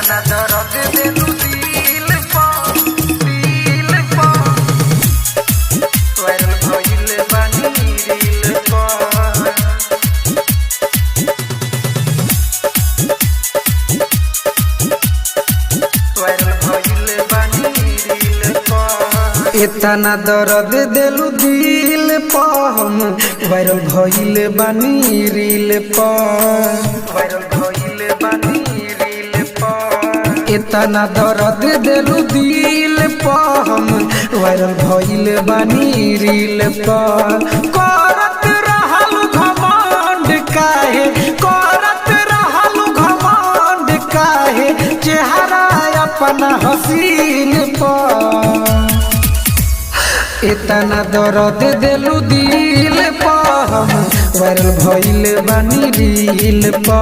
इतना दर्द देलू दिल पा वायरल भइल बानी रील पा इतना दर्द देलू दिल पा हम वायरल भइल बानी रील पा वायरल भइल बानी रील पा इतना दर्द देलू दिल पा हम वायरल भइल बानी रील पा करत रहल घमंड काहे करत रहल घमंड काहे चेहरा अपना हसीन पा इतना दर्द देलू दिल पा हम वायरल भइल बानी रील पा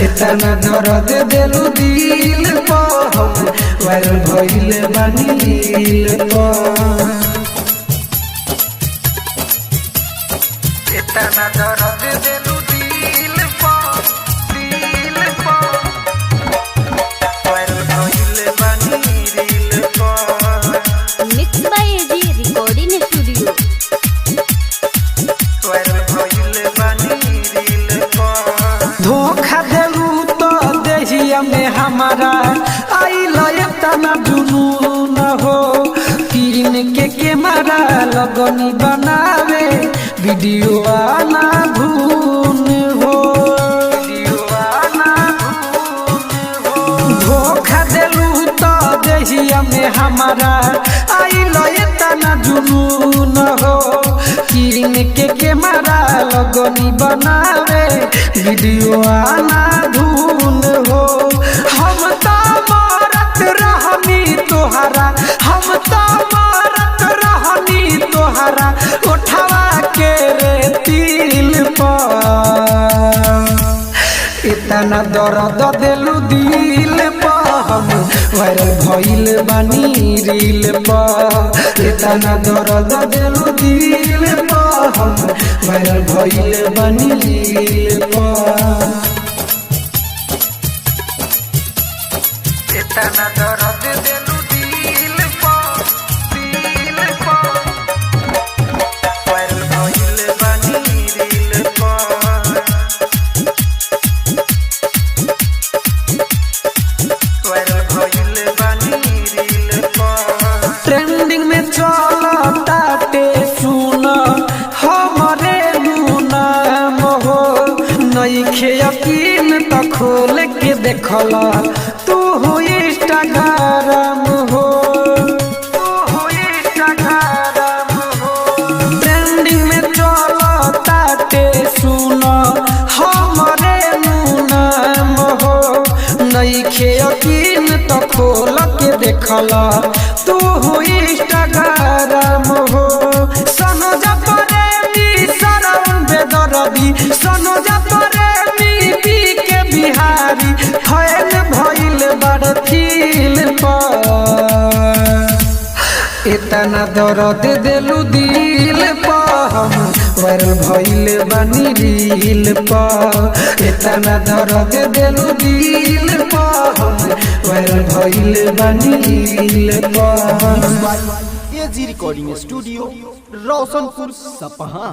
इतना दर्द देलू दिल पा हम वायरल भइल बानी रील पा इतना दर्द देलू दिल पा वायरल भइल बानी रील पा mix by A G recording studio. धोखा देलू तो देहिया में हमारा आइल तना जुनून हो किन के कैमरा लगनी बनावे वीडियो आना धून हो धोखा देलू तो देहिया में हमारा आइल तना जुनून हो किन के कैमरा लगनी बनावे वीडियो आना धून हो हम तो मारत रहनी तोहरा हम तो मारत रहनी तोहरा उठवा के रे तिल पर इतना दर्द देलू दिल पा हम वायरल भइल बानी रील पा इतना दर्द देलू दिल पा हम वायरल भइल बानी रील पा इतना दर्द देलू दिल पा वायरल भइल बानी रील पा ट्रेंडिंग में चलताटे सुन हमरे नाम हो नइखे यकीन त खोल के देखला तू हो इंस्टाग्राम हो ट्रेंडिंग में चलताटे सुन हमरे नाम हो नइखे यकीन त खोल के देखला तू हो इंस्टाग्राम हो सनोजा प्रेमी सरम बेदरदी सनोजा प्रेमी पी के बिहारी फैल भइल बड़ फील पर इतना दर्द देलू दिल पा हम वायरल भइल बानी रील पा इतना दर्द देलू दिल पा हम वायरल भइल बानी रील पा एजी रिकॉर्डिंग स्टूडियो रोशनपुर सपहा।